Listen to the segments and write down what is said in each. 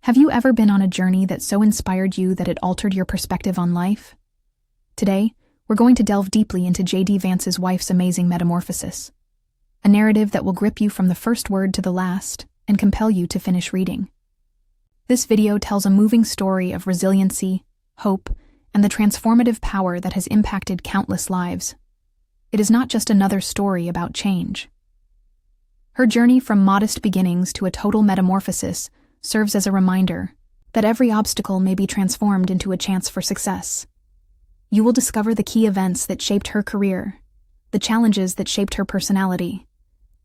Have you ever been on a journey that so inspired you that it altered your perspective on life? Today, we're going to delve deeply into JD Vance's wife's amazing metamorphosis, a narrative that will grip you from the first word to the last and compel you to finish reading. This video tells a moving story of resiliency, hope, and the transformative power that has impacted countless lives. It is not just another story about change. Her journey from modest beginnings to a total metamorphosis serves as a reminder that every obstacle may be transformed into a chance for success. You will discover the key events that shaped her career, the challenges that shaped her personality,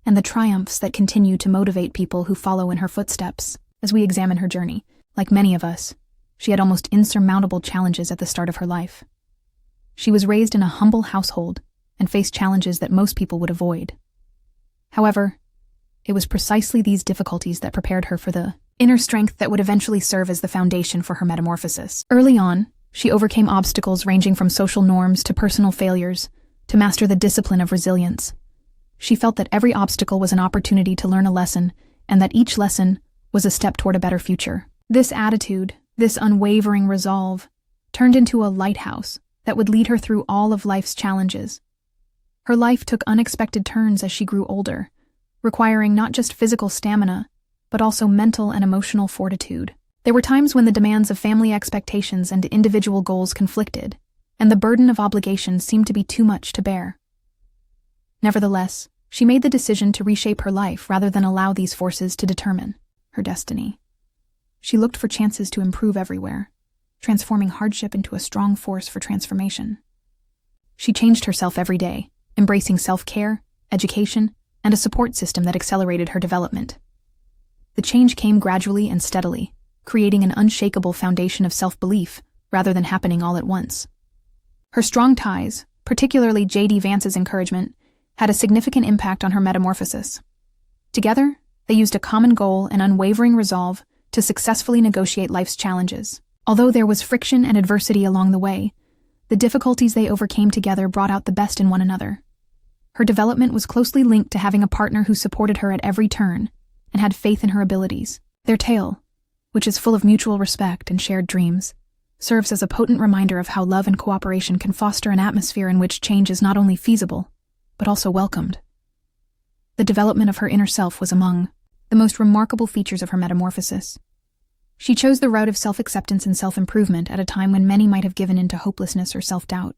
and the triumphs that continue to motivate people who follow in her footsteps. As we examine her journey, like many of us, she had almost insurmountable challenges at the start of her life. She was raised in a humble household and faced challenges that most people would avoid. However, it was precisely these difficulties that prepared her for the inner strength that would eventually serve as the foundation for her metamorphosis. Early on, she overcame obstacles ranging from social norms to personal failures to master the discipline of resilience. She felt that every obstacle was an opportunity to learn a lesson, and that each lesson was a step toward a better future. This attitude, this unwavering resolve, turned into a lighthouse that would lead her through all of life's challenges. Her life took unexpected turns as she grew older, requiring not just physical stamina, but also mental and emotional fortitude. There were times when the demands of family expectations and individual goals conflicted, and the burden of obligation seemed to be too much to bear. Nevertheless, she made the decision to reshape her life rather than allow these forces to determine her destiny. She looked for chances to improve everywhere, transforming hardship into a strong force for transformation. She changed herself every day, embracing self-care, education, and a support system that accelerated her development. The change came gradually and steadily, creating an unshakable foundation of self-belief rather than happening all at once. Her strong ties, particularly JD Vance's encouragement, had a significant impact on her metamorphosis. Together, they used a common goal and unwavering resolve to successfully negotiate life's challenges. Although there was friction and adversity along the way, the difficulties they overcame together brought out the best in one another. Her development was closely linked to having a partner who supported her at every turn and had faith in her abilities. Their tale, which is full of mutual respect and shared dreams, serves as a potent reminder of how love and cooperation can foster an atmosphere in which change is not only feasible, but also welcomed. The development of her inner self was among the most remarkable features of her metamorphosis. She chose the route of self-acceptance and self-improvement at a time when many might have given in to hopelessness or self-doubt.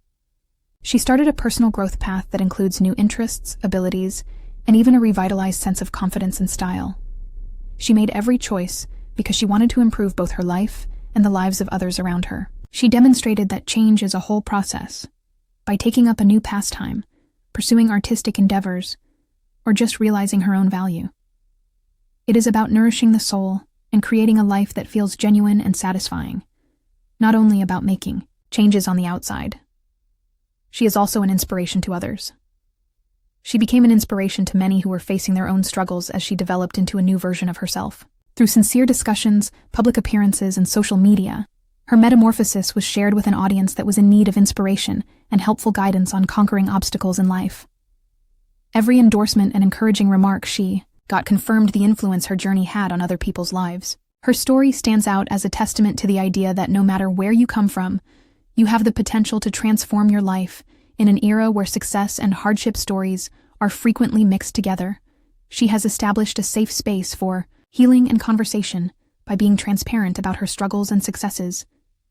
She started a personal growth path that includes new interests, abilities, and even a revitalized sense of confidence and style. She made every choice because she wanted to improve both her life and the lives of others around her. She demonstrated that change is a whole process. By taking up a new pastime, pursuing artistic endeavors, or just realizing her own value. It is about nourishing the soul and creating a life that feels genuine and satisfying, not only about making changes on the outside. She is also an inspiration to others. She became an inspiration to many who were facing their own struggles as she developed into a new version of herself. Through sincere discussions, public appearances, and social media, her metamorphosis was shared with an audience that was in need of inspiration and helpful guidance on conquering obstacles in life. Every endorsement and encouraging remark she got confirmed the influence her journey had on other people's lives. Her story stands out as a testament to the idea that no matter where you come from, you have the potential to transform your life. In an era where success and hardship stories are frequently mixed together, she has established a safe space for healing and conversation by being transparent about her struggles and successes,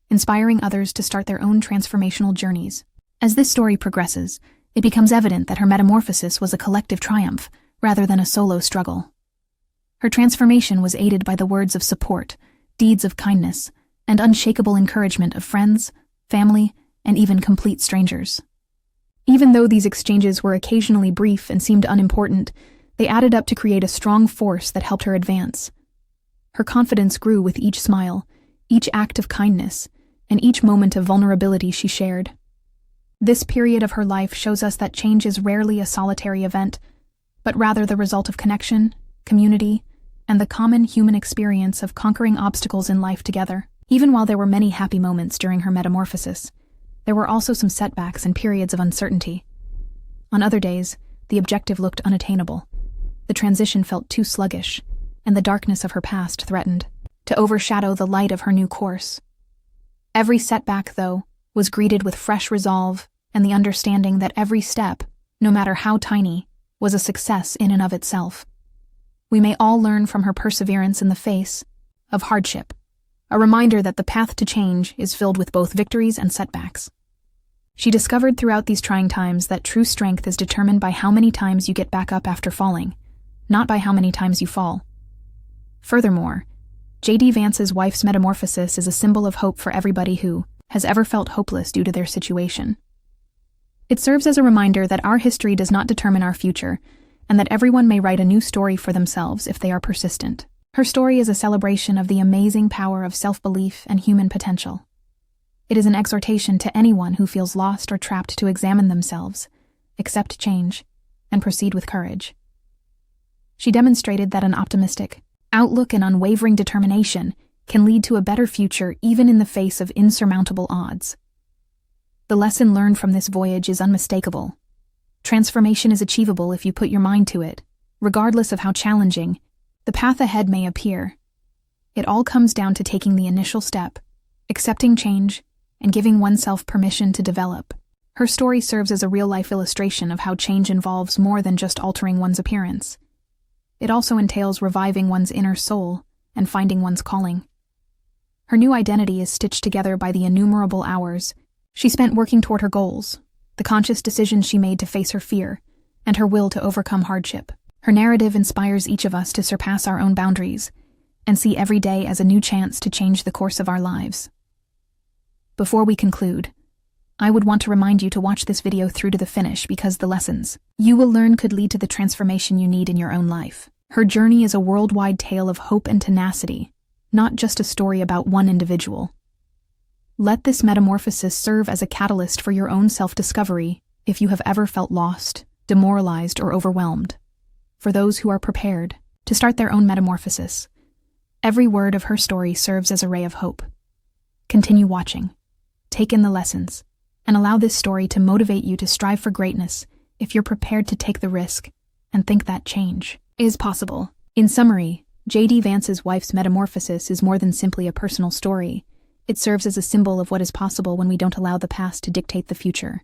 inspiring others to start their own transformational journeys. As this story progresses, it becomes evident that her metamorphosis was a collective triumph rather than a solo struggle. Her transformation was aided by the words of support, deeds of kindness, and unshakable encouragement of friends, family, and even complete strangers. Even though these exchanges were occasionally brief and seemed unimportant, they added up to create a strong force that helped her advance. Her confidence grew with each smile, each act of kindness, and each moment of vulnerability she shared. This period of her life shows us that change is rarely a solitary event, but rather the result of connection, community, and the common human experience of conquering obstacles in life together. Even while there were many happy moments during her metamorphosis, there were also some setbacks and periods of uncertainty. On other days, the objective looked unattainable. The transition felt too sluggish, and the darkness of her past threatened to overshadow the light of her new course. Every setback, though, was greeted with fresh resolve and the understanding that every step, no matter how tiny, was a success in and of itself. We may all learn from her perseverance in the face of hardship, a reminder that the path to change is filled with both victories and setbacks. She discovered throughout these trying times that true strength is determined by how many times you get back up after falling, not by how many times you fall. Furthermore, JD Vance's wife's metamorphosis is a symbol of hope for everybody who has ever felt hopeless due to their situation. It serves as a reminder that our history does not determine our future, and that everyone may write a new story for themselves if they are persistent. Her story is a celebration of the amazing power of self-belief and human potential. It is an exhortation to anyone who feels lost or trapped to examine themselves, accept change, and proceed with courage. She demonstrated that an optimistic outlook and unwavering determination can lead to a better future even in the face of insurmountable odds. The lesson learned from this voyage is unmistakable. Transformation is achievable if you put your mind to it, regardless of how challenging the path ahead may appear. It all comes down to taking the initial step, accepting change, and giving oneself permission to develop. Her story serves as a real-life illustration of how change involves more than just altering one's appearance. It also entails reviving one's inner soul and finding one's calling. Her new identity is stitched together by the innumerable hours she spent working toward her goals, the conscious decisions she made to face her fear, and her will to overcome hardship. Her narrative inspires each of us to surpass our own boundaries and see every day as a new chance to change the course of our lives. Before we conclude, I would want to remind you to watch this video through to the finish because the lessons you will learn could lead to the transformation you need in your own life. Her journey is a worldwide tale of hope and tenacity, not just a story about one individual. Let this metamorphosis serve as a catalyst for your own self-discovery if you have ever felt lost, demoralized, or overwhelmed. For those who are prepared to start their own metamorphosis, every word of her story serves as a ray of hope. Continue watching, take in the lessons, and allow this story to motivate you to strive for greatness if you're prepared to take the risk and think that change is possible. In summary, JD Vance's wife's metamorphosis is more than simply a personal story. It serves as a symbol of what is possible when we don't allow the past to dictate the future.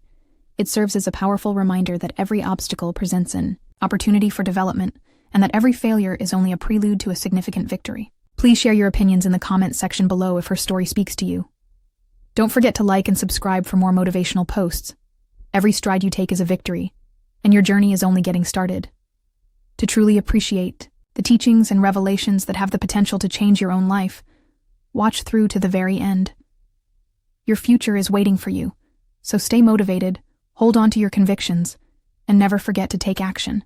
It serves as a powerful reminder that every obstacle presents an opportunity for development, and that every failure is only a prelude to a significant victory. Please share your opinions in the comments section below if her story speaks to you. Don't forget to like and subscribe for more motivational posts. Every stride you take is a victory, and your journey is only getting started. To truly appreciate the teachings and revelations that have the potential to change your own life, watch through to the very end. Your future is waiting for you, so stay motivated, hold on to your convictions, and never forget to take action.